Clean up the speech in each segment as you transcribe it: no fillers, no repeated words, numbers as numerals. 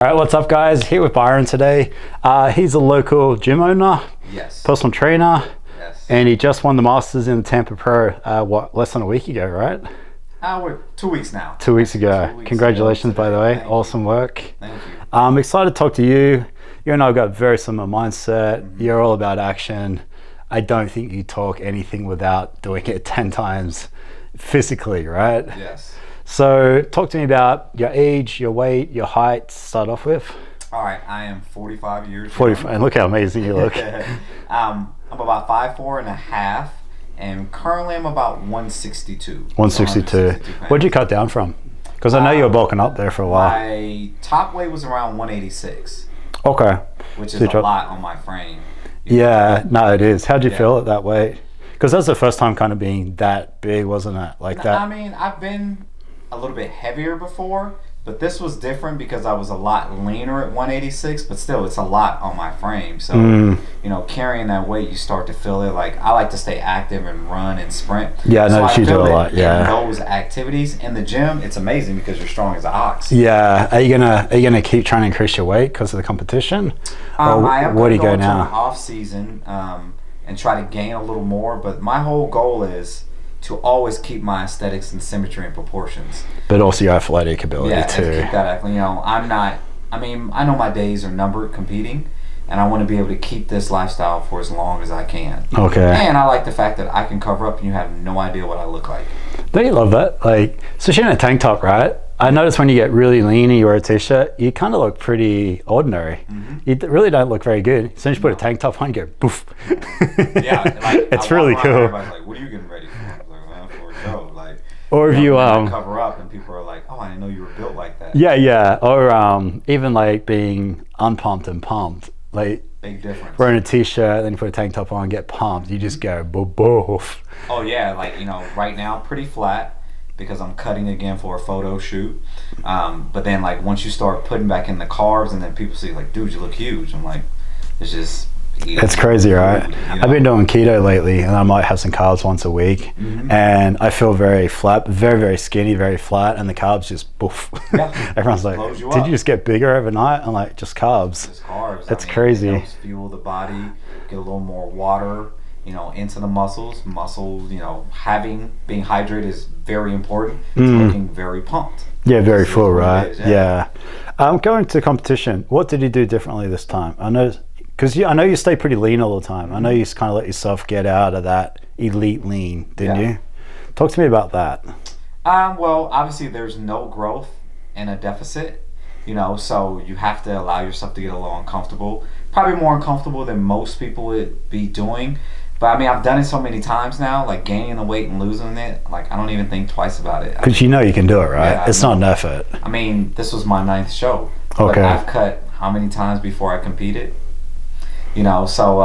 All right, what's up guys? Here with Byron today. He's a local gym owner, yes, personal trainer, yes, and he just won the Masters in the Tampa Pro, less than a week ago, right? we're 2 weeks now. 2 weeks ago. 2 weeks Congratulations, ago by the way. Thank Awesome you. work. Thank you. I'm excited to talk to you. You and I have got very similar mindset. You're all about action. I don't think you talk anything without doing it 10 times physically, right? Yes. So talk to me about your age, your weight, your height to start off with. All right, I am 45 years 45, young. and look how amazing you look. I'm about 5'4" and a half, and currently I'm about 162. 162. What'd you cut down from? Because I know you were bulking up there for a while. My top weight was around 186. Okay. Which is So a lot on my frame. Yeah, no, it is. How'd you feel at that weight? Because that's the first time kind of being that big, wasn't it? Like that. I mean, I've been a little bit heavier before, but this was different because I was a lot leaner at 186, but still it's a lot on my frame. So, you know, carrying that weight, you start to feel it. Like, I like to stay active and run and sprint. Yeah, I noticed you do a lot, yeah. In those activities in the gym, it's amazing because you're strong as an ox. Yeah. Are you gonna keep trying to increase your weight because of the competition? I am where do you go to now? an off season and try to gain a little more, but my whole goal is to always keep my aesthetics and symmetry and proportions. But also your athletic ability too. Yeah, keep that. You know, I know my days are numbered competing, and I want to be able to keep this lifestyle for as long as I can. Okay. And I like the fact that I can cover up and you have no idea what I look like. Don't you love that? Like, especially in a tank top, right? I notice when you get really lean and you wear a t-shirt, you kind of look pretty ordinary. You really don't look very good. As soon as you put a tank top on, you go poof. Yeah, like, it's really cool. Everybody's like, "What are you getting ready for?" I was like, "Well, for a show." Like, or if you cover up and people are like, "Oh, I didn't know you were built like that." Yeah. Or even like being unpumped and pumped, like big difference. Wearing a t-shirt, then you put a tank top on, get pumped. You just go boof. Oh yeah, like, you know, right now pretty flat because I'm cutting again for a photo shoot. But then, like, once you start putting back in the carbs, and then people see, like, "Dude, you look huge." I'm like, it's just. It's crazy, right? You know? I've been doing keto lately, and I might have some carbs once a week, and I feel very flat, very skinny, very flat, and the carbs just poof. Yeah. Everyone's like, "Did you just get bigger overnight?" I'm like, "Just carbs." Just carbs. That's crazy. It helps fuel the body, get a little more water, you know, into the muscles. Muscles, you know, being hydrated is very important. It's looking very pumped. Yeah, very full, right? Is, yeah. Going to competition, what did you do differently this time? I know, because I know you stay pretty lean all the time. I know you kind of let yourself get out of that elite lean, didn't you? Talk to me about that. Well, obviously there's no growth in a deficit, you know, so you have to allow yourself to get a little uncomfortable. Probably more uncomfortable than most people would be doing. But I mean, I've done it so many times now, like gaining the weight and losing it. Like, I don't even think twice about it. Because you know you can do it, right? Yeah, it's not an effort. I mean, this was my 9th show. Okay. But I've cut how many times before I competed? You know, so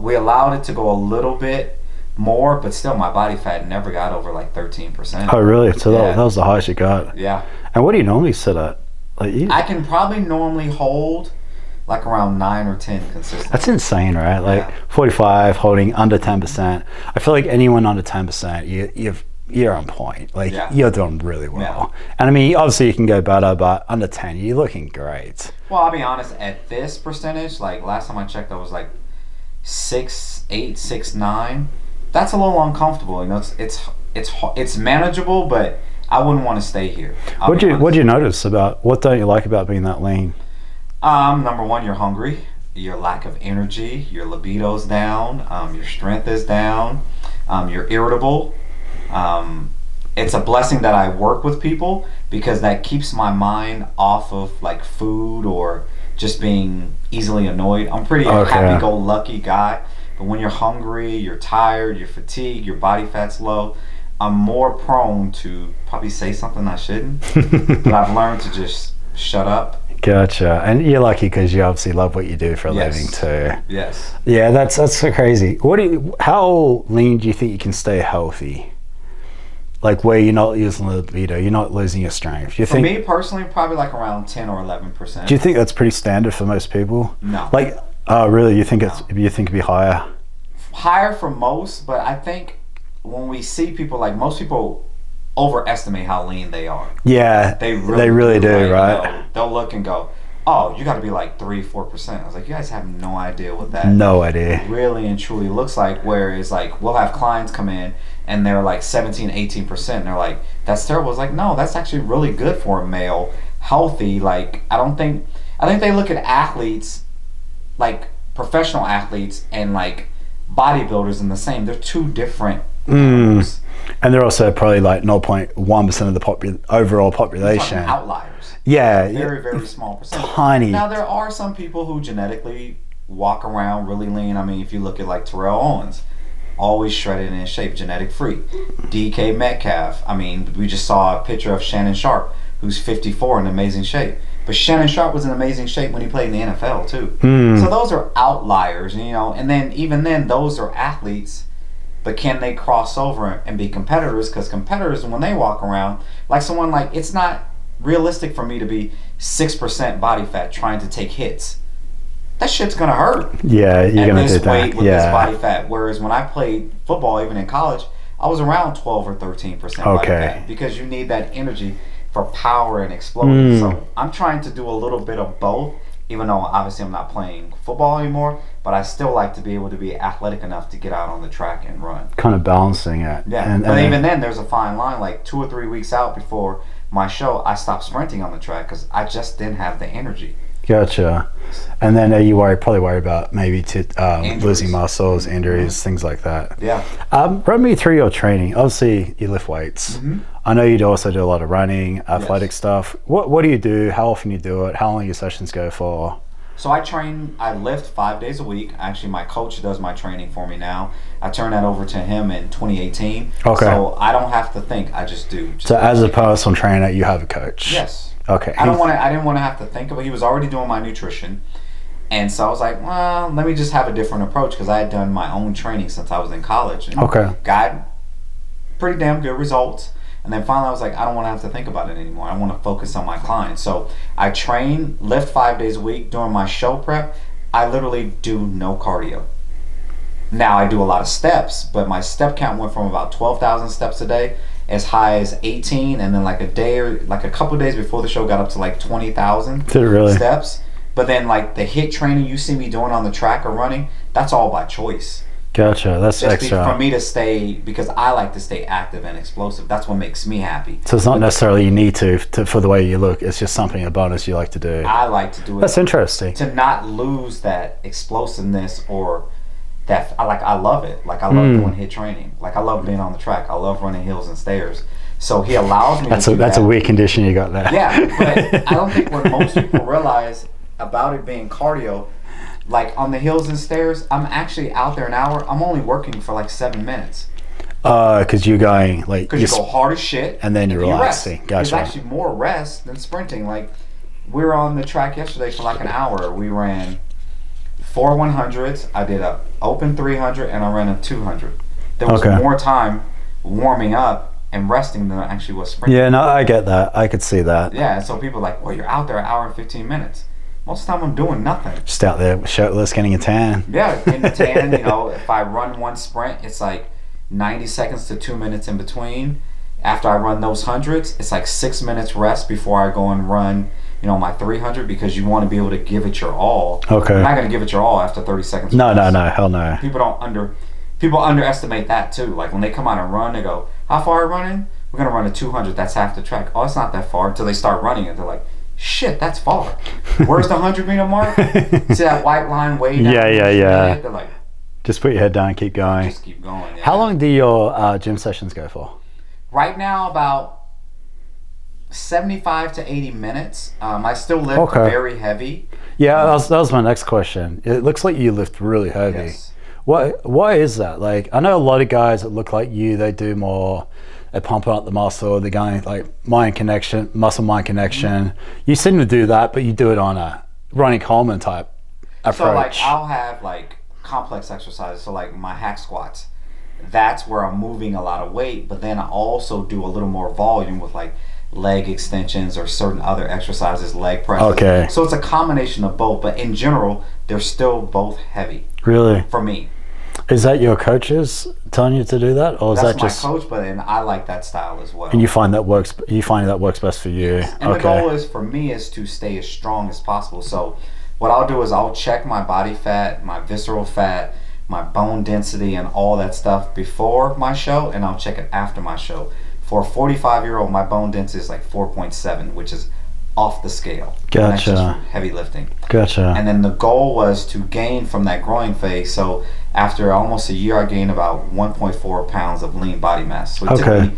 we allowed it to go a little bit more, but still my body fat never got over like 13%. Oh, really? So that was the highest you got? Yeah. And what do you normally sit at? Like, I can probably normally hold like around 9 or 10 consistently. That's insane, right? Like 45, holding under 10%. I feel like anyone under 10%, you're on point. Like, you're doing really well. Yeah. And I mean, obviously you can go better, but under 10, you're looking great. Well, I'll be honest, at this percentage, like last time I checked, I was like 6'8", 6'9". That's a little uncomfortable. You know, it's manageable, but I wouldn't want to stay here. What'd you notice about, what don't you like about being that lean? Number one, you're hungry. Your lack of energy, your libido's down, your strength is down, you're irritable. It's a blessing that I work with people because that keeps my mind off of like food or just being easily annoyed. I'm pretty happy-go-lucky guy, but when you're hungry, you're tired, you're fatigued, your body fat's low, I'm more prone to probably say something I shouldn't. But I've learned to just shut up. Gotcha. And you're lucky because you obviously love what you do for a living too. Yes. Yeah, that's so crazy. How lean do you think you can stay healthy? Like, where you're not using the libido, you're not losing your strength. For me personally, probably like around 10 or 11%. Do you think that's pretty standard for most people? No. Like, oh really? You think it'd be higher? Higher for most, but I think when we see people, like most people overestimate how lean they are. Yeah, they really do, right? You know, they'll look and go, oh, you got to be like 3-4%. I was like, you guys have no idea what that really and truly looks like. Whereas like we'll have clients come in and they're like 17-18%. And they're like, that's terrible. It's like, no, that's actually really good for a male, healthy. Like I think they look at athletes, like professional athletes and like bodybuilders in the same. They're two different animals. And they're also probably like 0.1% of the overall population. Outliers. Yeah. Very, very small percent. Tiny. Now, there are some people who genetically walk around really lean. I mean, if you look at like Terrell Owens, always shredded and in shape, genetic freak. DK Metcalf. I mean, we just saw a picture of Shannon Sharp, who's 54 in amazing shape. But Shannon Sharp was in amazing shape when he played in the NFL too. So those are outliers, you know. And then even then, those are athletes. But can they cross over and be competitors? Because competitors, when they walk around, like someone like, it's not realistic for me to be 6% body fat trying to take hits. That shit's gonna hurt. Yeah, you're gonna do that. Weight with this body fat. Whereas when I played football, even in college, I was around 12 or 13% body fat because you need that energy for power and exploding. So I'm trying to do a little bit of both. Even though obviously I'm not playing football anymore, but I still like to be able to be athletic enough to get out on the track and run. Kind of balancing it. Yeah, but even then there's a fine line. Like 2 or 3 weeks out before my show, I stopped sprinting on the track because I just didn't have the energy. Gotcha. And then are you probably worried about maybe losing muscles, injuries, things like that? Yeah. Run me through your training. Obviously, you lift weights. I know you also do a lot of running, athletic stuff. What do you do? How often you do it? How long your sessions go for? So I lift 5 days a week. Actually, my coach does my training for me now. I turned that over to him in 2018. Okay. So I don't have to think. I just do. So as a personal trainer, you have a coach? Yes. Okay. I didn't want to have to think about it. He was already doing my nutrition. And so I was like, well, let me just have a different approach because I had done my own training since I was in college. And got pretty damn good results. And then finally I was like, I don't want to have to think about it anymore. I want to focus on my clients. So I lift 5 days a week. During my show prep, I literally do no cardio. Now I do a lot of steps, but my step count went from about 12,000 steps a day as high as 18, and then like a couple of days before the show got up to like 20,000 steps. But then like the HIIT training you see me doing on the track or running, that's all by choice. Gotcha. That's just extra. For me to stay, because I like to stay active and explosive. That's what makes me happy. So it's not necessarily you need to for the way you look. It's just something, a bonus you like to do. I like to do it. That's interesting. To not lose that explosiveness or that, I love it. Like I love doing HIIT training. Like I love being on the track. I love running hills and stairs. So he allows me to do that. That's a weird condition you got there. Yeah, but I don't think what most people realize about it being cardio, like on the hills and stairs, I'm actually out there an hour. I'm only working for like 7 minutes. Because you're going like... Because you go hard as shit. And then you're relaxing. Gotcha. There's actually more rest than sprinting. Like, we were on the track yesterday for like an hour. We ran 4 100s. I did a open 300 and I ran a 200. There was more time warming up and resting than I actually was sprinting. Yeah, no, I get that. I could see that. Yeah, and so people are like, well, you're out there an hour and 15 minutes. Most of the time I'm doing nothing. Just out there shirtless, getting a tan. Yeah, in the tan, you know, if I run one sprint, it's like 90 seconds to 2 minutes in between. After I run those hundreds, it's like 6 minutes rest before I go and run, you know, my 300 because you want to be able to give it your all. Okay. You're not going to give it your all after 30 seconds. No, hell no. People underestimate that too. Like when they come out and run, they go, how far are you running? We're going to run a 200. That's half the track. Oh, it's not that far until they start running it. They're like, shit, that's far. Where's the 100-meter mark? See that white line way down? Yeah. They're like, just put your head down and keep going. Just keep going. Yeah. How long do your gym sessions go for? Right now, about 75 to 80 minutes. I still lift very heavy. Yeah, that was my next question. It looks like you lift really heavy. Yes. Why is that? Like, I know a lot of guys that look like you, they do more... They're pumping up the muscle, they're going like muscle-mind connection. You seem to do that, but you do it on a Ronnie Coleman type approach. So like I'll have like complex exercises, so like my hack squats. That's where I'm moving a lot of weight, but then I also do a little more volume with like leg extensions or certain other exercises, leg presses. Okay. So it's a combination of both, but in general, they're still both heavy. Really? For me. Is that your coaches telling you to do that, or is That's that just my coach? But and I like that style as well. and you find that works? You find that works best for you. Yes. And the goal is for me is to stay as strong as possible. So what I'll do is I'll check my body fat, my visceral fat, my bone density, and all that stuff before my show, and I'll check it after my show. For a 45-year-old, my bone density is like 4.7, which is off the scale. Gotcha. And that's just heavy lifting. Gotcha. And then the goal was to gain from that growing phase. So after almost a year, I gained about 1.4 pounds of lean body mass. So it took me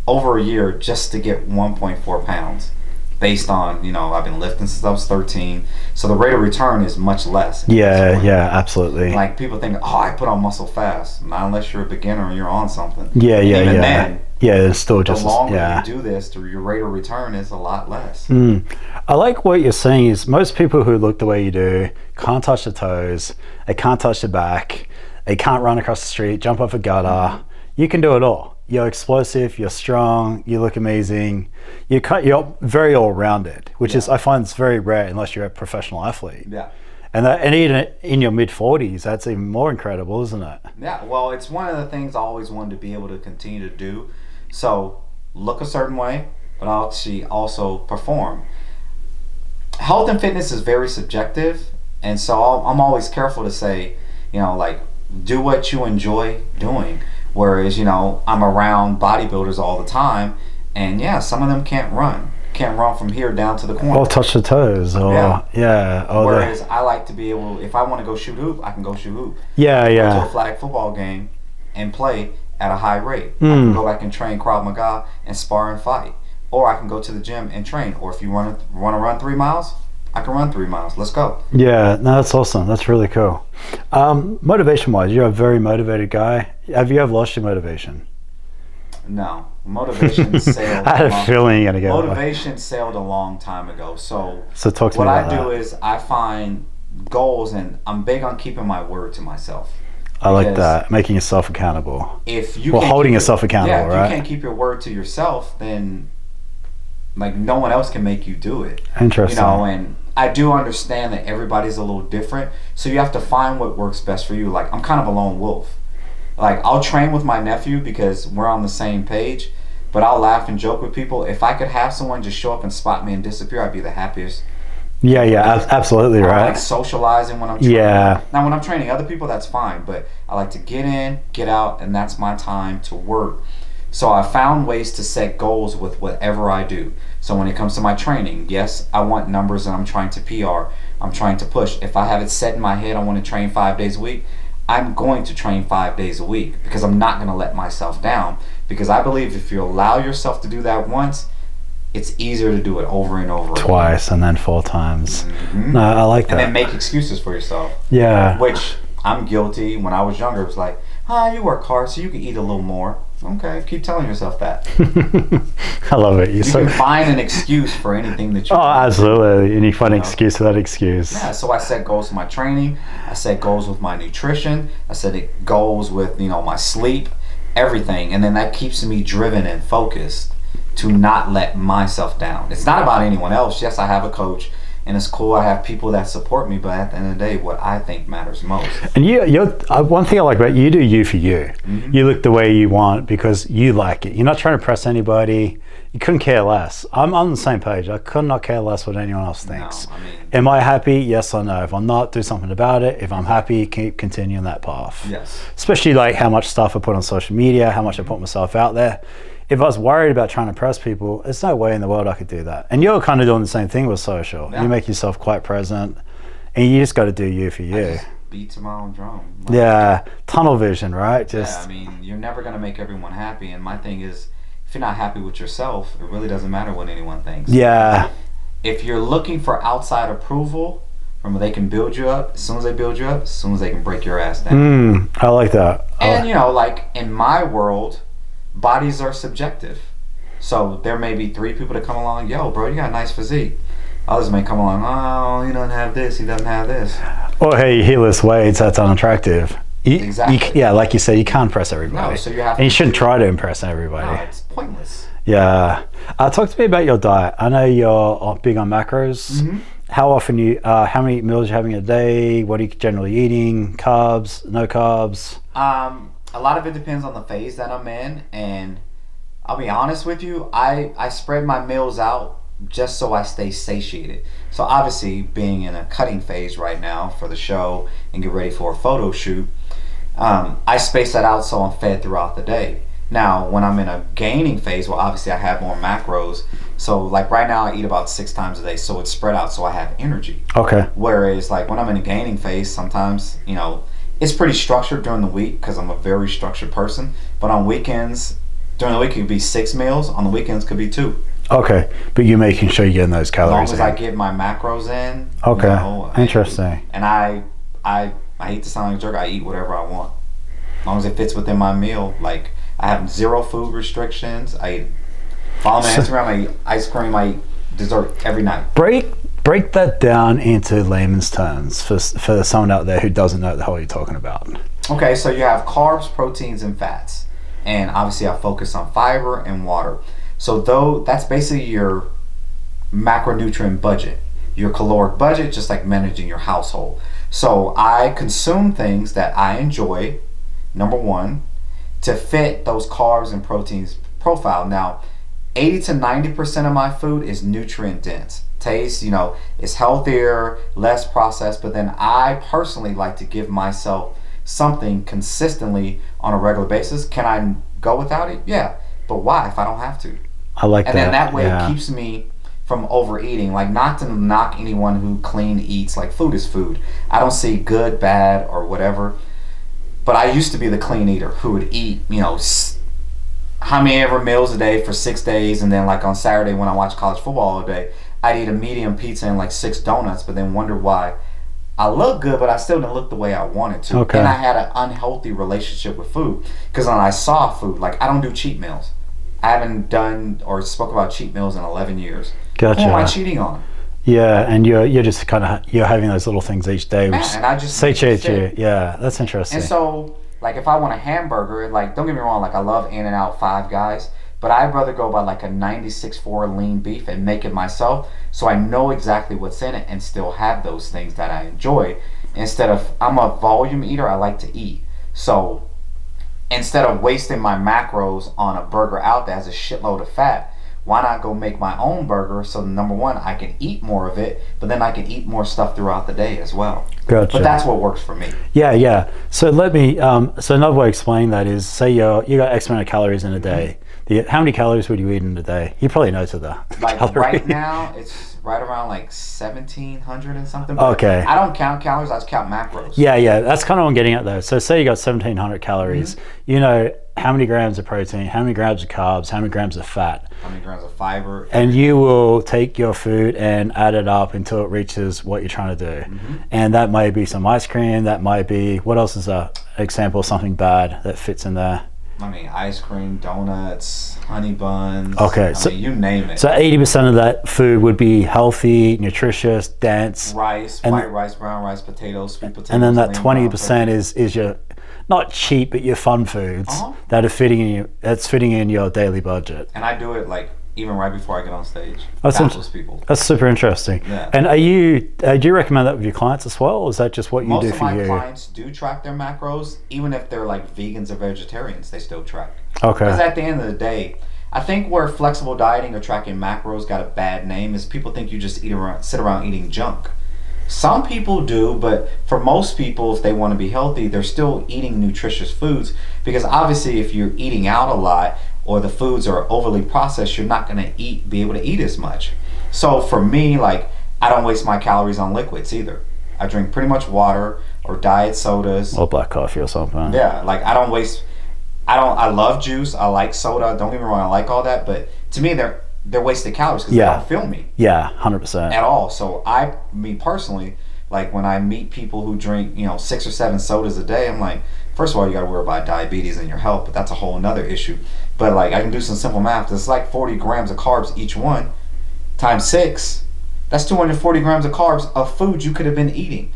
over a year just to get 1.4 pounds based on, I've been lifting since I was 13. So the rate of return is much less. Yeah, absolutely. Like people think, I put on muscle fast. Not unless you're a beginner and you're on something. Yeah. Then, it's still just the longer you do this, your rate of return is a lot less. I like what you're saying is most people who look the way you do can't touch the toes, they can't touch the back, they can't run across the street, jump off a gutter. You can do it all. You're explosive, you're strong, you look amazing. You're very all-rounded, which is, I find it's very rare unless you're a professional athlete. Yeah. And even in your mid-40s, that's even more incredible, isn't it? Yeah, well, it's one of the things I always wanted to be able to continue to do. So, look a certain way, but actually also perform. Health and fitness is very subjective, and so I'm always careful to say, do what you enjoy doing. Whereas, I'm around bodybuilders all the time, and some of them can't run from here down to the corner. Or touch the toes, or Whereas I like to be able, if I want to go shoot hoop, I can go shoot hoop. Go to a flag football game and play at a high rate. I can go back and train Krav Maga and spar and fight, or I can go to the gym and train. Or if you want to run 3 miles, I can run 3 miles. Let's go. Yeah, no, that's awesome. That's really cool. Motivation-wise, you're a very motivated guy. Have you ever lost your motivation? No. Motivation sailed. I had a feeling you're going to go. Motivation sailed a long time ago. So talk to me about what I do is I find goals, and I'm big on keeping my word to myself. I like that, making yourself accountable. If you holding yourself accountable, right? If you can't keep your word to yourself, then no one else can make you do it. Interesting. And I do understand that everybody's a little different, so you have to find what works best for you. Like, I'm kind of a lone wolf. Like, I'll train with my nephew because we're on the same page, but I'll laugh and joke with people. If I could have someone just show up and spot me and disappear, I'd be the happiest. Yeah, absolutely, right. I like socializing when I'm training. Yeah. Now, when I'm training other people, that's fine, but I like to get in, get out, and that's my time to work. So I found ways to set goals with whatever I do. So when it comes to my training, yes, I want numbers and I'm trying to PR. I'm trying to push. If I have it set in my head, I want to train 5 days a week, I'm going to train 5 days a week because I'm not going to let myself down. Because I believe if you allow yourself to do that once, it's easier to do it over and over twice again. And then 4 times. No, I like that. And then make excuses for yourself. Yeah. Which I'm guilty. When I was younger, it was like, you work hard so you can eat a little more. Okay, keep telling yourself that. I love it. You can find an excuse for anything that you do. Absolutely. And you find an excuse for that excuse. Yeah, so I set goals with my training. I set goals with my nutrition. I set goals with, my sleep, everything. And then that keeps me driven and focused to not let myself down. It's not about anyone else. Yes, I have a coach. And it's cool. I have people that support me, but at the end of the day, what I think matters most. And you're one thing I like about you do you for you. Mm-hmm. You look the way you want because you like it. You're not trying to impress anybody. You couldn't care less. I'm on the same page. I could not care less what anyone else thinks. No, am I happy? Yes or no. If I'm not, do something about it. If I'm happy, keep continuing that path. Yes. Especially like how much stuff I put on social media, how much I put myself out there. If I was worried about trying to impress people, there's no way in the world I could do that. And you're kind of doing the same thing with social. Yeah. You make yourself quite present, and you just got to do you for you. I just beat to my own drum. Tunnel vision, right? You're never going to make everyone happy. And my thing is, if you're not happy with yourself, it really doesn't matter what anyone thinks. Yeah. If you're looking for outside approval, remember they can build you up. As soon as they build you up, as soon as they can break your ass down. I like that. And, like in my world, bodies are subjective. So there may be 3 people that come along, yo, bro, you got a nice physique. Others may come along, oh, he doesn't have this, he doesn't have this. Or hey, he lifts weights, that's unattractive. Exactly. Like you said, you can't impress everybody. No, so you have and you shouldn't try to impress everybody. No, it's pointless. Yeah. Talk to me about your diet. I know you're big on macros. Mm-hmm. how often how many meals you're having a day? What are you generally eating? Carbs, no carbs? A lot of it depends on the phase that I'm in, and I'll be honest with you, I spread my meals out just so I stay satiated. So obviously, being in a cutting phase right now for the show and get ready for a photo shoot, I space that out so I'm fed throughout the day. Now, when I'm in a gaining phase, well, obviously I have more macros. So like right now I eat about 6 times a day, so it's spread out so I have energy. Okay. Whereas like when I'm in a gaining phase, sometimes, it's pretty structured during the week because I'm a very structured person. But on weekends, during the week it could be 6 meals. On the weekends could be 2. Okay, but you're making sure you're getting those calories as long as I get my macros in. Okay, interesting. And I hate to sound like a jerk. I eat whatever I want, as long as it fits within my meal. Like I have 0 food restrictions. Follow me on Instagram. I eat ice cream. I eat dessert every night. Break that down into layman's terms for someone out there who doesn't know what the hell you're talking about. Okay, so you have carbs, proteins, and fats, and obviously I focus on fiber and water. So that's basically your macronutrient budget, your caloric budget, just like managing your household. So I consume things that I enjoy, number one, to fit those carbs and proteins profile. Now, 80 to 90% of my food is nutrient dense. Taste, is healthier, less processed, but then I personally like to give myself something consistently on a regular basis. Can I go without it? Yeah. But why if I don't have to? I like that. And then that way it keeps me from overeating. Like, not to knock anyone who clean eats, like food is food. I don't see good, bad, or whatever. But I used to be the clean eater who would eat, how many ever meals a day for 6 days, and then like on Saturday when I watch college football all day, I'd eat a medium pizza and like 6 donuts, but then wonder why I look good, but I still didn't look the way I wanted to. Okay. And I had an unhealthy relationship with food because when I saw food, like I don't do cheat meals. I haven't done or spoke about cheat meals in 11 years. Gotcha. Who am I cheating on? Yeah, and you're just kind of you're having those little things each day, which and I just satiate you. Yeah, that's interesting. And so, like, if I want a hamburger, like, don't get me wrong, like, I love In-N-Out, Five Guys, but I'd rather go by like a 96.4 lean beef and make it myself, so I know exactly what's in it and still have those things that I enjoy. Instead of, I'm a volume eater, I like to eat. So instead of wasting my macros on a burger out that has a shitload of fat, why not go make my own burger? So number one, I can eat more of it, but then I can eat more stuff throughout the day as well. Gotcha. But that's what works for me. Yeah. So let me. So another way to explain that is, say you got X amount of calories in a day. How many calories would you eat in a day? You probably know to the like calorie. Right now, it's right around like 1,700 and something. Okay. I don't count calories. I just count macros. Yeah. That's kind of what I'm getting at though. So say you got 1,700 calories. Mm-hmm. You know how many grams of protein, how many grams of carbs, how many grams of fat, how many grams of fiber, and you will take your food and add it up until it reaches what you're trying to do. Mm-hmm. And that might be some ice cream. That might be, what else is an example of something bad that fits in there? I mean, ice cream, donuts, honey buns. Okay, I mean, you name it. So 80% of that food would be healthy, nutritious, dense. Rice, white rice, brown rice, potatoes, sweet potatoes. And then that 20% is your, not cheap, but your fun foods that are fitting in your daily budget. And I do it like even right before I get on stage. People. That's super interesting. Yeah. And do you recommend that with your clients as well, or is that just what you do for you? Most of my clients do track their macros, even if they're like vegans or vegetarians, they still track. Okay. Because at the end of the day, I think where flexible dieting or tracking macros got a bad name is people think you just sit around eating junk. Some people do, but for most people, if they want to be healthy, they're still eating nutritious foods, because obviously if you're eating out a lot or the foods are overly processed, you're not going to be able to eat as much. So for me, like, I don't waste my calories on liquids either. I drink pretty much water or diet sodas. Or black coffee or something. Yeah, like I love juice, I like soda, don't get me wrong, I like all that, but to me they're wasted calories because they don't fill me. Yeah, 100%. At all. So me personally, like when I meet people who drink, 6 or 7 sodas a day, I'm like, first of all, you got to worry about diabetes and your health, but that's a whole nother issue. But like, I can do some simple math. It's like 40 grams of carbs each one, times 6. That's 240 grams of carbs of food you could have been eating.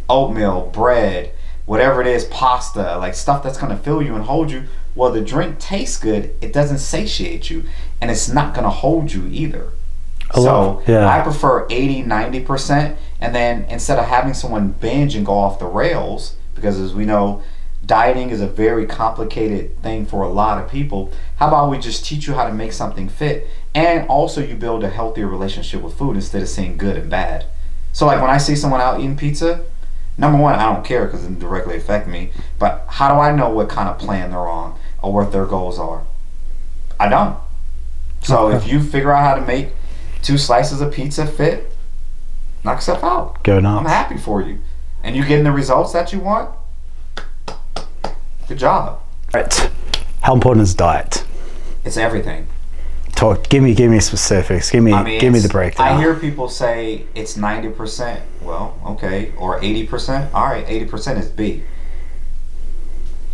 Oatmeal, bread, whatever it is, pasta, like stuff that's going to fill you and hold you. Well, the drink tastes good. It doesn't satiate you, and it's not going to hold you either. I prefer 80-90%, and then instead of having someone binge and go off the rails, because as we know, dieting is a very complicated thing for a lot of people. How about we just teach you how to make something fit, and also you build a healthier relationship with food instead of seeing good and bad. So like when I see someone out eating pizza, number one, I don't care because it doesn't directly affect me, but how do I know what kind of plan they're on or what their goals are? I don't. So if you figure out how to make 2 slices of pizza fit, knock yourself out. Go nuts. I'm happy for you. And you getting the results that you want? Good job. Right. How important is diet? It's everything. Give me specifics. Give me the breakdown. I hear people say it's 90%. Well, okay, or 80%. All right, 80% is B.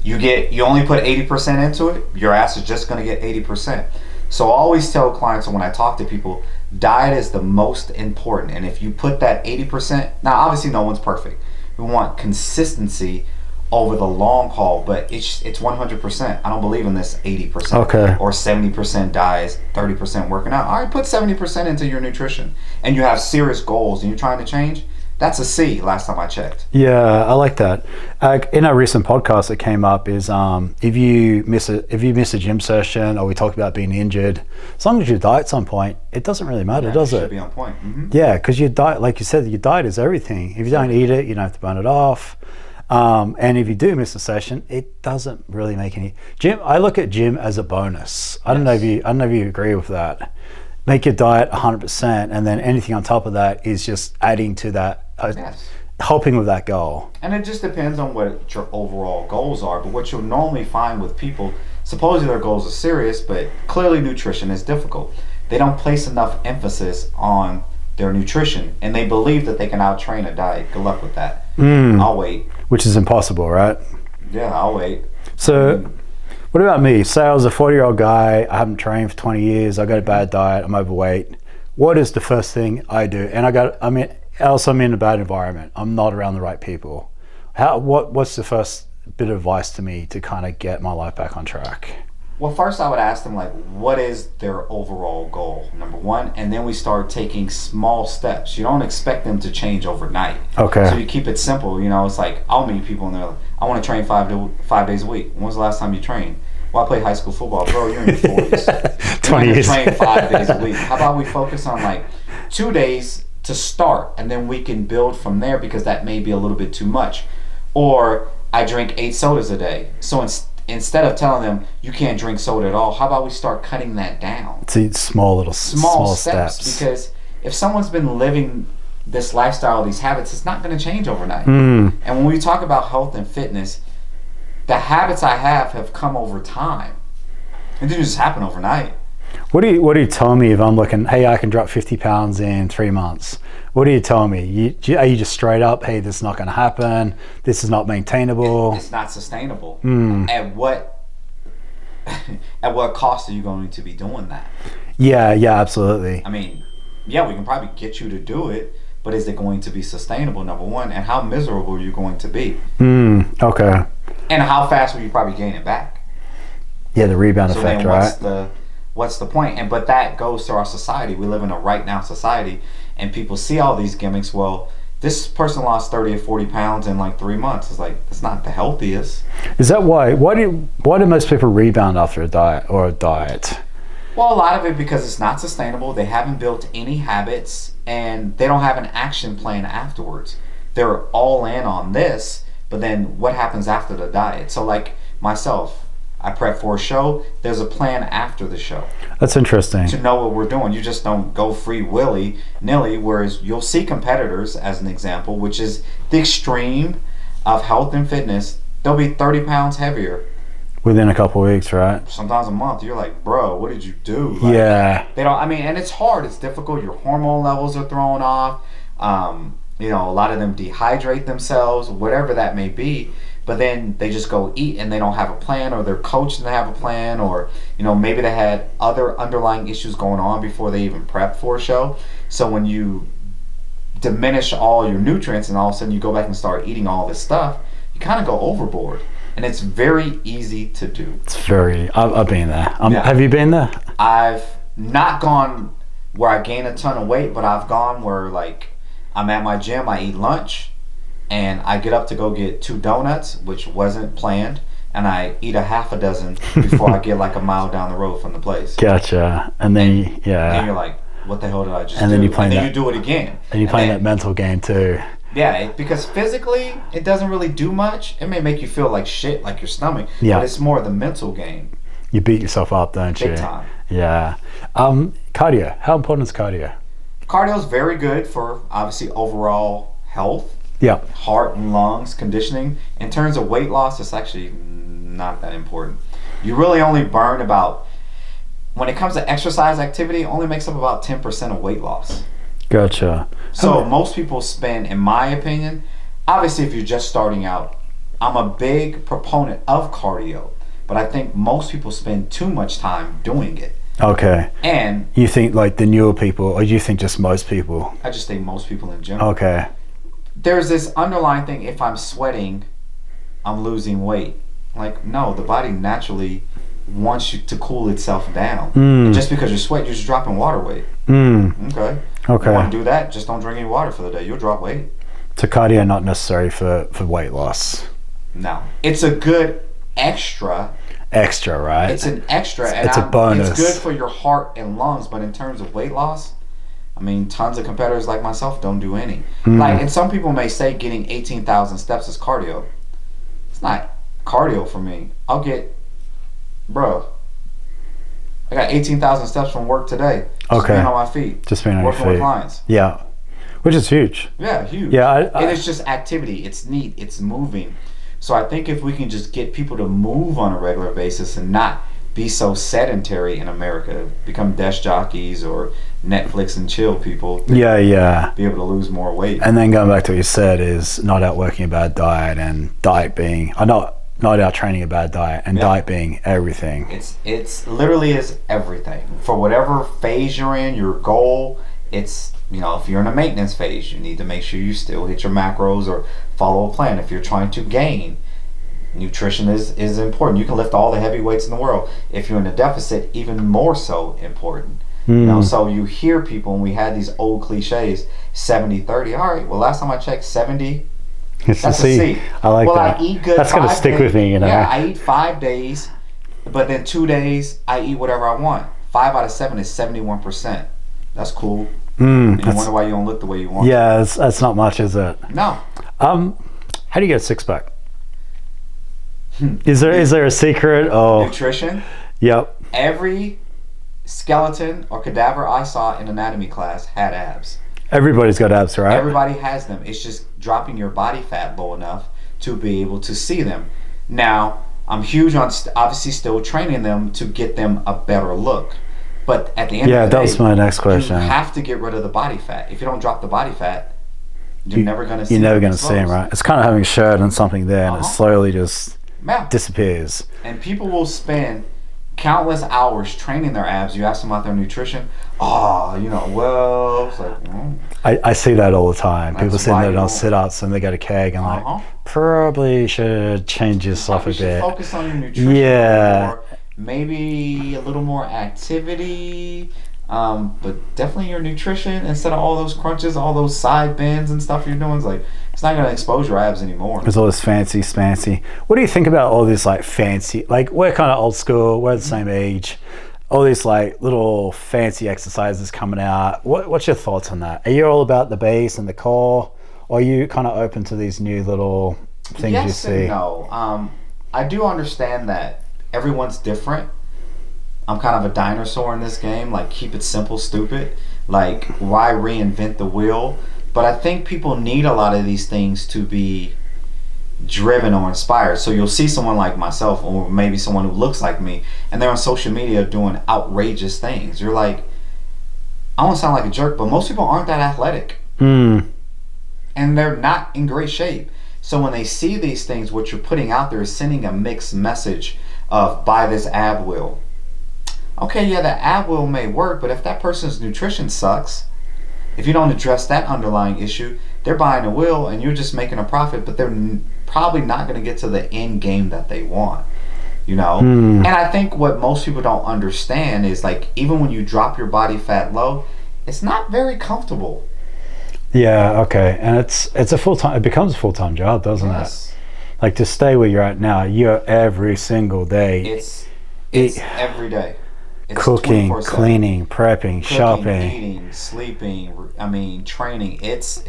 You only put 80% into it, your ass is just going to get 80%. So I always tell clients, when I talk to people, diet is the most important. And if you put that 80%, now obviously no one's perfect. We want consistency over the long haul, but it's 100%. I don't believe in this 80%. Okay. Or 70% diet, 30% working out. All right, put 70% into your nutrition, and you have serious goals, and you're trying to change. That's a C. Last time I checked. Yeah, I like that. In our recent podcast, that came up is if you miss a gym session, or we talk about being injured, as long as you diet at some point, it doesn't really matter, does it? Should be on point. Mm-hmm. Yeah, because your diet, like you said, your diet is everything. If you don't eat it, you don't have to burn it off. And if you do miss a session, it doesn't really make any. Gym. I look at gym as a bonus. I don't know if you agree with that. Make your diet 100%, and then anything on top of that is just adding to that, helping with that goal. And it just depends on what your overall goals are. But what you'll normally find with people, supposedly their goals are serious, but clearly nutrition is difficult. They don't place enough emphasis on their nutrition, and they believe that they can out-train a diet. Good luck with that. I'll wait. Which is impossible, right? Yeah, I'll wait. So, what about me? Say I was a 40-year-old guy, I haven't trained for 20 years, I got a bad diet, I'm overweight. What is the first thing I do? And I'm in a bad environment. I'm not around the right people. What's the first bit of advice to me to kind of get my life back on track? Well, first I would ask them, like, what is their overall goal, number one, and then we start taking small steps. You don't expect them to change overnight. Okay. So you keep it simple. It's like, I'll meet people and they're like, I want to train 5 days a week. When was the last time you trained? Well, I played high school football. Bro, you're in your 40s. 20 years. Train 5 days a week. How about we focus on like 2 days to start, and then we can build from there, because that may be a little bit too much. Or I drink 8 sodas a day. So instead of telling them you can't drink soda at all, how about we start cutting that down? To small steps. Because if someone's been living this lifestyle, these habits, it's not going to change overnight. And when we talk about health and fitness, the habits I have come over time. It didn't just happen overnight. What do you tell me if I'm looking, hey, I can drop 50 pounds in 3 months? What do you tell me? Are you just straight up, hey, this is not going to happen, this is not maintainable? It's not sustainable. At what cost are you going to be doing that? Yeah, absolutely. I mean, yeah, we can probably get you to do it, but is it going to be sustainable, number one? And how miserable are you going to be? Okay. And how fast will you probably gain it back? Yeah, the rebound effect, right? What's the point? But that goes to our society. We live in a right now society, and people see all these gimmicks. Well, this person lost 30 or 40 pounds in like 3 months. It's like, it's not the healthiest. Is that why? Why do most people rebound after a diet? Well, a lot of it because it's not sustainable. They haven't built any habits, and they don't have an action plan afterwards. They're all in on this, but then what happens after the diet? So like myself, I prep for a show. There's a plan after the show. That's interesting. To know what we're doing. You just don't go free willy-nilly, whereas you'll see competitors, as an example, which is the extreme of health and fitness. They'll be 30 pounds heavier. Within a couple of weeks, right? Sometimes a month. You're like, bro, what did you do? Yeah. They don't, and it's hard. It's difficult. Your hormone levels are thrown off. A lot of them dehydrate themselves, whatever that may be. But then they just go eat and they don't have a plan, or their coach didn't have a plan, or maybe they had other underlying issues going on before they even prepped for a show. So when you diminish all your nutrients and all of a sudden you go back and start eating all this stuff, you kind of go overboard. And it's very easy to do. I've been there. Have you been there? I've not gone where I gain a ton of weight, but I've gone where like I'm at my gym, I eat lunch, and I get up to go get 2 donuts, which wasn't planned, and I eat a half a dozen before I get like a mile down the road from the place. Gotcha. And then and you're like, what the hell did I just and do? Then you and then you do it again. And you're playing that mental game too. Yeah, because physically it doesn't really do much. It may make you feel like shit, like your stomach, but it's more the mental game. You beat yourself up, don't you? Big time. Yeah. Cardio. How important is cardio? Cardio is very good for obviously overall health. Yeah. Heart and lungs conditioning. In terms of weight loss, it's actually not that important. You really only burn about, when it comes to exercise activity, it only makes up about 10% of weight loss. Gotcha. So most people spend, in my opinion, obviously if you're just starting out, I'm a big proponent of cardio, but I think most people spend too much time doing it. Okay. And you think like the newer people, or you think just most people? I just think most people in general. Okay. There's this underlying thing, if I'm sweating, I'm losing weight. Like, no, the body naturally wants you to cool itself down. And just because you sweat, you're just dropping water weight. Okay. You want to do that, just don't drink any water for the day. You'll drop weight. So cardio not necessary for weight loss? No. It's a good extra. Extra, right? It's an extra. And it's a bonus. It's good for your heart and lungs, but in terms of weight loss, I mean, tons of competitors like myself don't do any. Like, and some people may say getting 18,000 steps is cardio. It's not cardio for me. I'll get, bro, I got 18,000 steps from work today. Just being on my feet. Just being on your feet. Working with clients. Yeah. Which is huge. Yeah, huge. Yeah. It is just activity. It's neat. It's moving. So I think if we can just get people to move on a regular basis and not be so sedentary in America, become desk jockeys or Netflix and chill people. Yeah. Be able to lose more weight. And then going back to what you said is not outworking a bad diet, and diet being, not out training a bad diet, and diet being everything. It's literally is everything. For whatever phase you're in, your goal, it's, you know, if you're in a maintenance phase, you need to make sure you still hit your macros or follow a plan. If you're trying to gain, nutrition is important. You can lift all the heavy weights in the world. If you're in a deficit, even more so important. You know, so you hear people, and we had these old cliches, 70-30. All right, well, last time I checked, 70. That's a C. I like that. I eat good. That's going to stick with me, you know. Yeah, I eat 5 days, but then 2 days I eat whatever I want. 5 out of 7 is 71%. That's cool. And you wonder why you don't look the way you want. Yeah, that's not much, is it? No. How do you get a six-pack? Is there a secret? Nutrition. Yep. Every skeleton or cadaver I saw in anatomy class had abs. Everybody's got abs, right? Everybody has them. It's just dropping your body fat low enough to be able to see them. Now, I'm huge on obviously still training them to get them a better look. But at the end of the day, that was my next question. You have to get rid of the body fat. If you don't drop the body fat, you're never going to see them. You're never going to see them, right? It's kind of having a shirt and something there, and it slowly just disappears. And people will spend countless hours training their abs. You ask them about their nutrition. It's like, I see that all the time. People sitting there on sit-ups and they get a keg and like, probably should change yourself a bit. Focus on your nutrition. Yeah. Maybe a little more activity, but definitely your nutrition instead of all those crunches, all those side bends and stuff you're doing. It's not going to expose your abs anymore. There's all this fancy. What do you think about all this like fancy? Like, we're kind of old school. We're the same age. All these like little fancy exercises coming out. What's your thoughts on that? Are you all about the base and the core, or are you kind of open to these new little things you see? Yes and no. I do understand that everyone's different. I'm kind of a dinosaur in this game. Like, keep it simple, stupid. Like, why reinvent the wheel? But I think people need a lot of these things to be driven or inspired. So you'll see someone like myself, or maybe someone who looks like me, and they're on social media doing outrageous things. You're like, I don't sound like a jerk, but most people aren't that athletic. And they're not in great shape. So when they see these things, what you're putting out there is sending a mixed message of, buy this ab wheel. Okay, yeah, the ab wheel may work, but if that person's nutrition sucks, if you don't address that underlying issue, they're buying a wheel and you're just making a profit, but they're probably not going to get to the end game that they want, you know? And I think what most people don't understand is, like, even when you drop your body fat low, it's not very comfortable. Yeah, okay. And it becomes a full-time job, doesn't it? Like, to stay where you're at now, you're every single day. It's every day. It's cooking, 24/7. cleaning, prepping, shopping, eating, sleeping. I mean, training. It's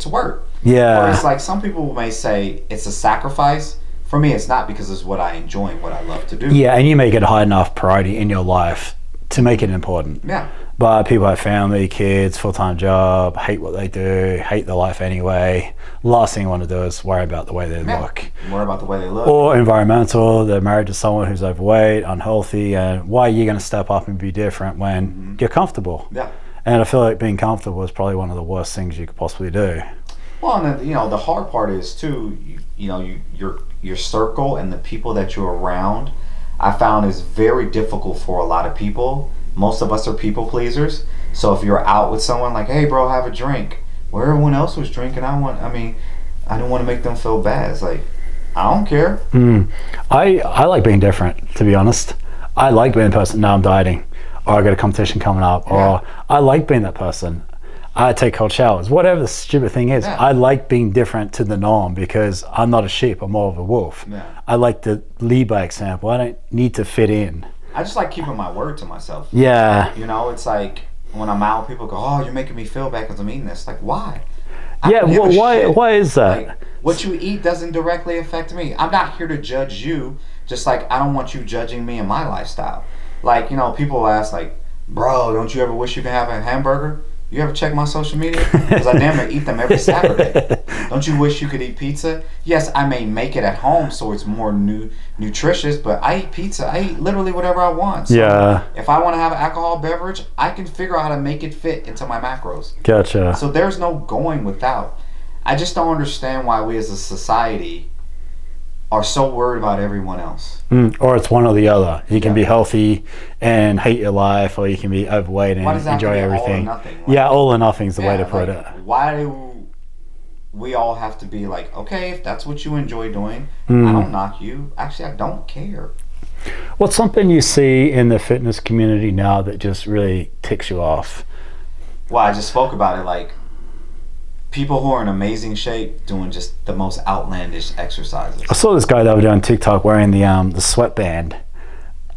work. Yeah. Whereas, like, some people may say it's a sacrifice. For me, it's not, because it's what I enjoy and what I love to do. Yeah, and you make it a high enough priority in your life to make it important. Yeah. But people have family, kids, full-time job, hate what they do, hate their life anyway. Last thing you want to do is worry about the way they look. Worry about the way they look. Or environmental, they're married to someone who's overweight, unhealthy, and why are you going to step up and be different when you're comfortable? Yeah. And I feel like being comfortable is probably one of the worst things you could possibly do. Well, and then, the hard part is too, your circle and the people that you're around, I found is very difficult for a lot of people. Most of us are people pleasers. So if you're out with someone, like, hey bro, have a drink, where everyone else was drinking, I didn't want to make them feel bad. It's like, I don't care. I like being different, to be honest. I like being a person, now I'm dieting, or I got a competition coming up, or I like being that person. I take cold showers, whatever the stupid thing is. I like being different to the norm, because I'm not a sheep, I'm more of a wolf. I like to lead by example. I don't need to fit in. I just like keeping my word to myself. Yeah. It's like when I'm out, people go, oh, you're making me feel bad because I'm eating this. Like, why? Why is that? Like, what you eat doesn't directly affect me. I'm not here to judge you, just like I don't want you judging me and my lifestyle. Like, people ask, like, bro, don't you ever wish you could have a hamburger? You ever check my social media? Because I damn near eat them every Saturday. Don't you wish you could eat pizza? Yes, I may make it at home so it's more nutritious, but I eat pizza. I eat literally whatever I want. So if I want to have an alcohol beverage, I can figure out how to make it fit into my macros. Gotcha. So there's no going without. I just don't understand why we as a society are so worried about everyone else. Or it's one or the other. You can be healthy and hate your life, or you can be overweight and enjoy everything. All or nothing? Yeah, all or nothing is the way to put it. Why do we all have to be like, okay, if that's what you enjoy doing, I don't knock you. Actually, I don't care. What's something you see in the fitness community now that just really ticks you off? Well, I just spoke about it, like people who are in amazing shape doing just the most outlandish exercises. I saw this guy the other day on TikTok wearing the sweatband,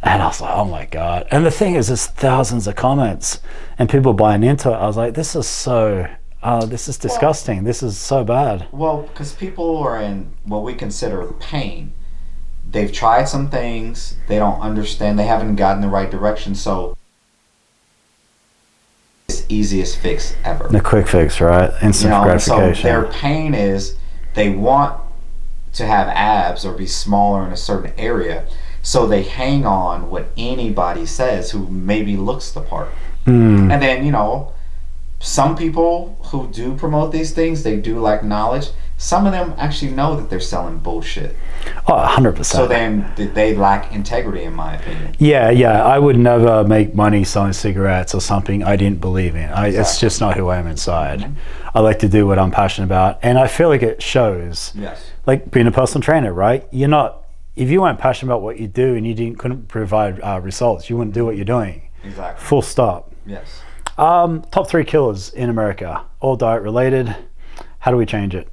and I was like, oh my God. And the thing is, there's thousands of comments and people buying into it. I was like, this is disgusting. This is so bad. Well, because people are in what we consider pain. They've tried some things, they don't understand, they haven't gotten the right direction, so easiest fix ever. The quick fix, right? Instant gratification. So their pain is they want to have abs or be smaller in a certain area, so they hang on what anybody says who maybe looks the part. And then, some people who do promote these things, they do like knowledge. Some of them actually know that they're selling bullshit. Oh, 100%. So then they lack integrity, in my opinion. Yeah. I would never make money selling cigarettes or something I didn't believe in. It's just not who I am inside. I like to do what I'm passionate about, and I feel like it shows. Yes. Like being a personal trainer, right? If you weren't passionate about what you do and you couldn't provide results, you wouldn't do what you're doing. Exactly. Full stop. Yes. Top 3 killers in America, all diet related. How do we change it?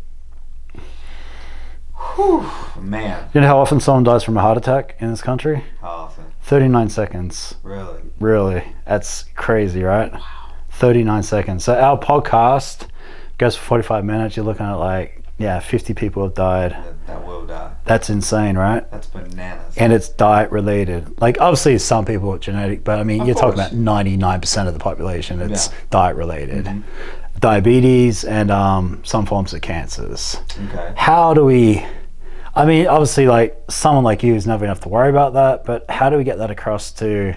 Whew, man. You know how often someone dies from a heart attack in this country? How often? 39 seconds. Really? That's crazy, right? Wow. 39 seconds. So our podcast goes for 45 minutes. You're looking at 50 people have died. That will die. That's insane, right? That's bananas. And it's diet related. Like, obviously some people are genetic, but I mean, you're talking about 99% of the population. It's diet related. Diabetes and some forms of cancers. Okay. How do we, obviously, like someone like you is never going to have to worry about that, but how do we get that across to,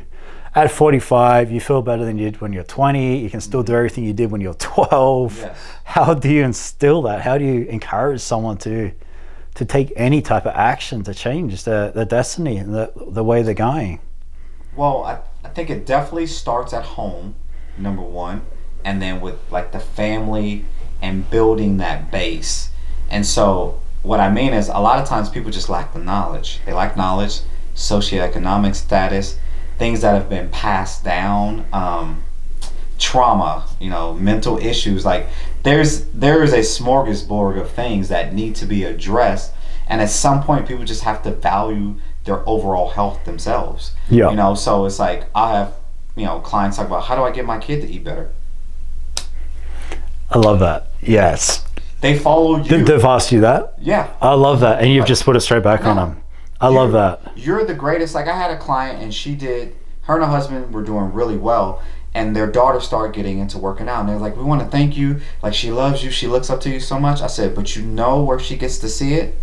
at 45, you feel better than you did when you're 20, you can still do everything you did when you're 12. Yes. How do you instill that? How do you encourage someone to take any type of action to change their destiny and the way they're going? Well, I think it definitely starts at home, number one, and then with like the family and building that base. And so what I mean is, a lot of times people just lack the knowledge. They lack knowledge, socioeconomic status, things that have been passed down trauma, mental issues. Like there is a smorgasbord of things that need to be addressed, and at some point people just have to value their overall health themselves. Yeah. So it's like I have clients talk about, how do I get my kid to eat better? I love that. Yes. They follow you. They've asked you that? Yeah. I love that. And you've just put it straight back on them. I love that. You're the greatest. Like I had a client, and her and her husband were doing really well, and their daughter started getting into working out, and they're like, we want to thank you. Like, she loves you. She looks up to you so much. I said, but where she gets to see it?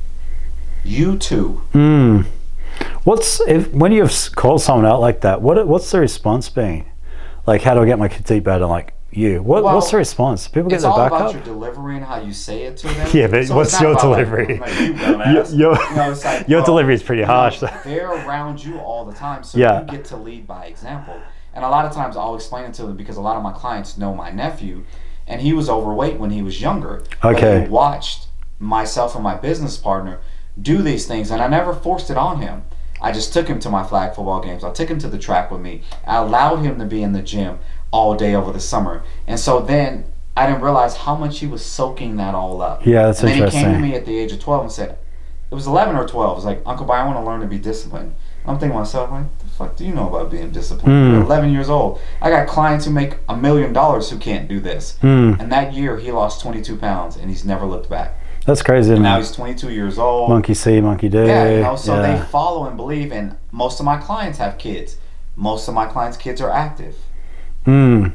You too. When you've called someone out like that, what's the response been? Like, how do I get my kids to eat better? Like, what's the response? People get their back up? It's all about your delivery and how you say it to them. Yeah, but what's your delivery? Your delivery is pretty harsh. They're around you all the time, so you get to lead by example. And a lot of times I'll explain it to them, because a lot of my clients know my nephew, and he was overweight when he was younger. Okay. But he watched myself and my business partner do these things, and I never forced it on him. I just took him to my flag football games. I took him to the track with me. I allowed him to be in the gym all day over the summer. And so then I didn't realize how much he was soaking that all up. Yeah, that's interesting. And then he came to me at the age of 12 and said, it was 11 or 12. It was like, Uncle Byron, I want to learn to be disciplined. I'm thinking to myself, like, the fuck do you know about being disciplined? You're 11 years old. I got clients who make $1 million who can't do this. And that year he lost 22 pounds, and he's never looked back. That's crazy. And now he's 22 years old. Monkey see, monkey do. Yeah, so they follow and believe. And most of my clients have kids. Most of my clients' kids are active. Very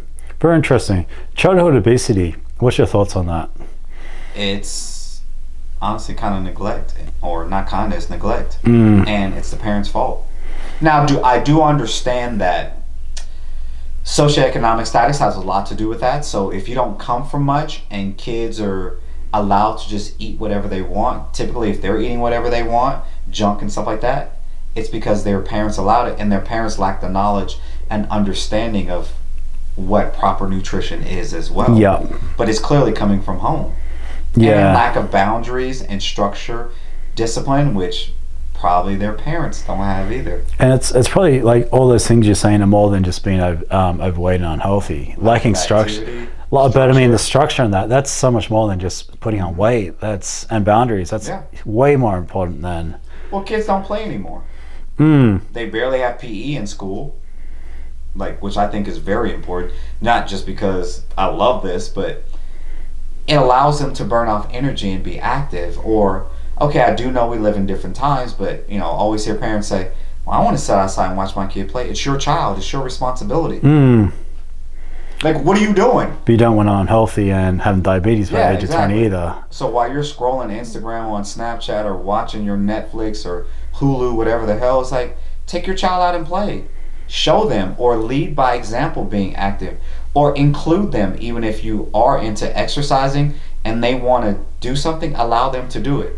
interesting. Childhood obesity. What's your thoughts on that? It's honestly kind of neglect, or not kind of, it's neglect, and it's the parents' fault. Now, I do understand that socioeconomic status has a lot to do with that. So if you don't come from much and kids are allowed to just eat whatever they want, typically if they're eating whatever they want, junk and stuff like that, it's because their parents allowed it, and their parents lack the knowledge and understanding of what proper nutrition is as well. Yeah. But it's clearly coming from home. Yeah. And lack of boundaries and structure, discipline, which probably their parents don't have either. And it's probably like all those things you're saying are more than just being overweight and unhealthy. Lacking structure. But I mean, the structure in that's so much more than just putting on weight. And boundaries. That's way more important than. Well, kids don't play anymore. They barely have PE in school, which I think is very important. Not just because I love this, but it allows them to burn off energy and be active. Or, okay, I do know we live in different times, but always hear parents say, well, I want to sit outside and watch my kid play. It's your child. It's your responsibility. What are you doing? But you don't want to unhealthy and having diabetes by the age of 20 either. So while you're scrolling Instagram on Snapchat or watching your Netflix or Hulu, whatever the hell, it's like, take your child out and play. Show them, or lead by example being active, or include them. Even if you are into exercising and they want to do something, allow them to do it.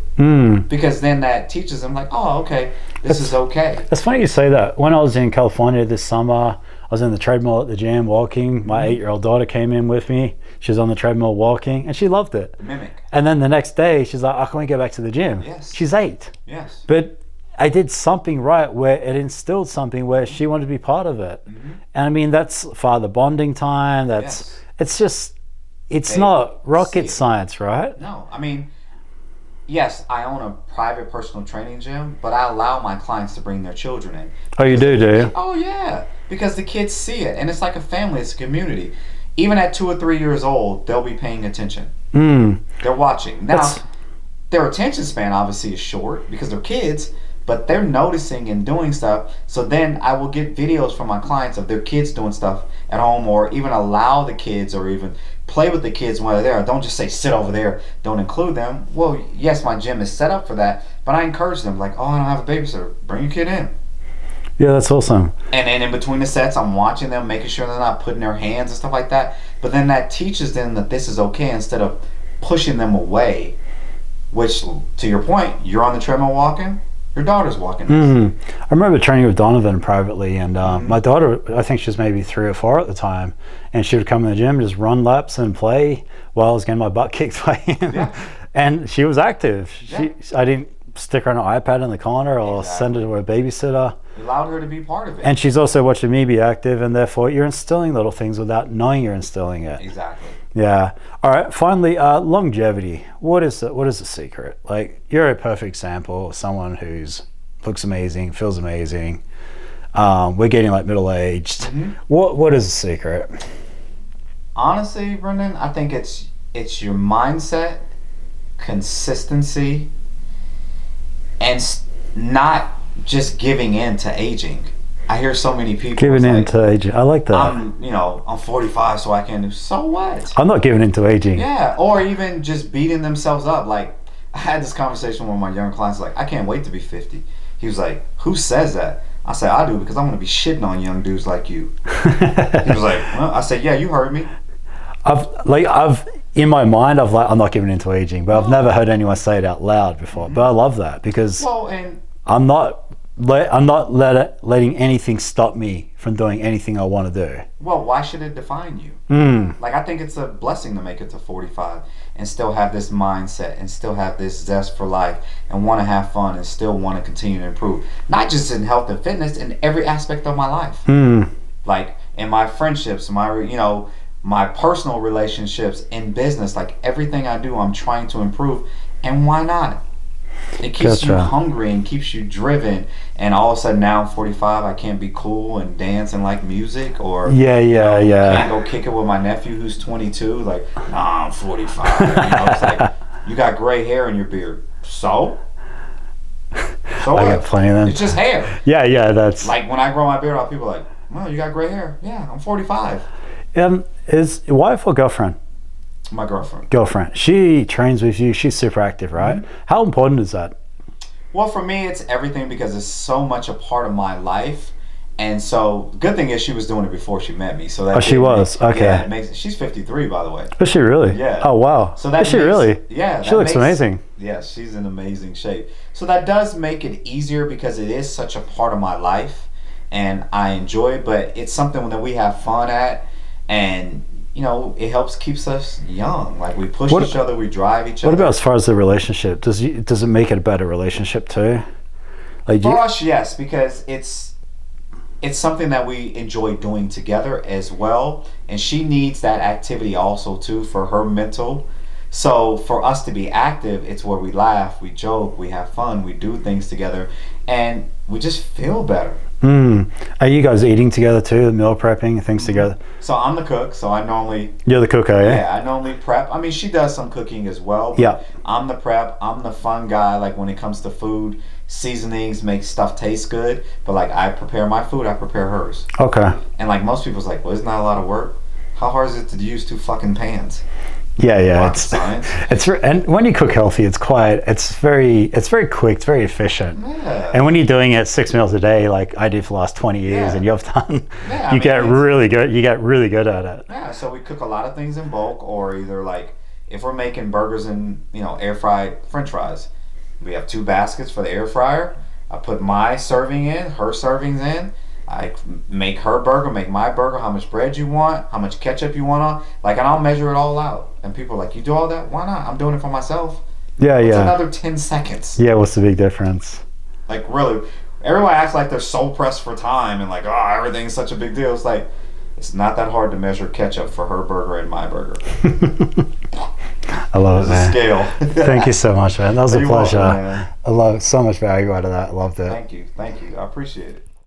Because then that teaches them, like, oh, okay, this is okay. It's funny you say that. When I was in California this summer, I was in the treadmill at the gym walking. My 8-year-old daughter came in with me. She was on the treadmill walking, and she loved it. Mimic. And then the next day, she's like, "Oh, can we go back to the gym?" Yes. She's 8. Yes. But I did something right where it instilled something where she wanted to be part of it. And I mean, that's father bonding time. It's not rocket science, right? No, I mean, yes, I own a private personal training gym, but I allow my clients to bring their children in. Oh, you do you? Oh, yeah, because the kids see it, and it's like a family, it's a community. Even at 2 or 3 years old, they'll be paying attention. They're watching. Now, their attention span obviously is short because they're kids, but they're noticing and doing stuff. So then I will get videos from my clients of their kids doing stuff at home, or even allow the kids, or even play with the kids while they're there. Don't just say, sit over there, don't include them. Well, yes, my gym is set up for that, but I encourage them, like, oh, I don't have a babysitter, bring your kid in. Yeah, that's awesome. And then in between the sets, I'm watching them, making sure they're not putting their hands and stuff like that. But then that teaches them that this is okay, instead of pushing them away. Which, to your point, you're on the treadmill walking, your daughter's walking. I remember training with Donovan privately, and my daughter, I think she was maybe 3 or 4 at the time, and she would come in the gym, just run laps and play while I was getting my butt kicked by him. And she was active. I didn't stick her on an iPad in the corner or send her to a babysitter. You allowed her to be part of it. And she's also watching me be active, and therefore you're instilling little things without knowing you're instilling it. Exactly. Yeah. All right. Finally, longevity. What is the secret? Like, you're a perfect example of someone who's looks amazing, feels amazing. We're getting like middle-aged. What is the secret? Honestly, Brendan, I think it's your mindset, consistency, and not just giving in to aging. I hear so many people giving in to aging. I like that. I'm 45, so I can do. So what? I'm not giving in to aging. Yeah, or even just beating themselves up. Like, I had this conversation with one of my young clients. Like, I can't wait to be 50. He was like, "Who says that?" I said, "I do, because I'm gonna be shitting on young dudes like you." He was like, "Well," I said, "Yeah, you heard me." I've in my mind, I'm not giving in to aging, but I've never heard anyone say it out loud before. But I love that, because I'm not letting anything stop me from doing anything I want to do. Well, why should it define you? Like, I think it's a blessing to make it to 45 and still have this mindset and still have this zest for life and want to have fun and still want to continue to improve. Not just in health and fitness, in every aspect of my life. Like, in my friendships, my personal relationships, in business, like everything I do, I'm trying to improve. And why not? It keeps you hungry and keeps you driven. And all of a sudden, now I'm 45, I can't be cool and dance and like music, or can't go kick it with my nephew who's 22. Like, nah, I'm 45. It's like, you got gray hair in your beard. So I got plenty of them. It's just hair. Yeah, that's like, when I grow my beard out, people are like, "Well, you got gray hair." Yeah, I'm 45. Is your wife or girlfriend? My girlfriend. She trains with you. She's super active, right? How important is that? Well, for me, it's everything, because it's so much a part of my life. And so, the good thing is she was doing it before she met me. So that she was? Okay. Yeah, it makes, she's 53, by the way. Is she really? Yeah. Oh, wow. So that is she really? Yeah. She looks amazing. Yeah, she's in amazing shape. So that does make it easier, because it is such a part of my life. And I enjoy it, but it's something that we have fun at. And it helps keeps us young. Like, we push each other, we drive each other. What about as far as the relationship? Does it make it a better relationship too? Like, for us, yes, because it's something that we enjoy doing together as well. And she needs that activity also too for her mental. So for us to be active, it's where we laugh, we joke, we have fun, we do things together, and we just feel better. Are you guys eating together too, meal prepping, things together? So I'm the cook, so I normally... You're the cook, are you? Yeah, I normally prep. I mean, she does some cooking as well. Yeah. I'm the prep. I'm the fun guy, like, when it comes to food. Seasonings make stuff taste good, but, like, I prepare my food, I prepare hers. Okay. And, like, most people's like, well, isn't that a lot of work? How hard is it to use 2 fucking pans? Yeah. It's and when you cook healthy, it's very quick, it's very efficient. Yeah. And when you're doing it 6 meals a day, like I did for the last 20 years, and you've done, you get really good. You get really good at it. Yeah. So we cook a lot of things in bulk, or either, like, if we're making burgers and air fried French fries, we have 2 baskets for the air fryer. I put my serving in, her servings in. I make her burger, make my burger, how much bread you want, how much ketchup you want on. Like, and I'll measure it all out. And people are like, you do all that? Why not? I'm doing it for myself. Yeah. It's another 10 seconds. Yeah, what's the big difference? Like, really, everyone acts like they're so pressed for time and like, oh, everything's such a big deal. It's like, it's not that hard to measure ketchup for her burger and my burger. I love it, man. Scale. Thank you so much, man. That was a pleasure. Welcome, man. I love so much value out of that. I loved it. Thank you. I appreciate it.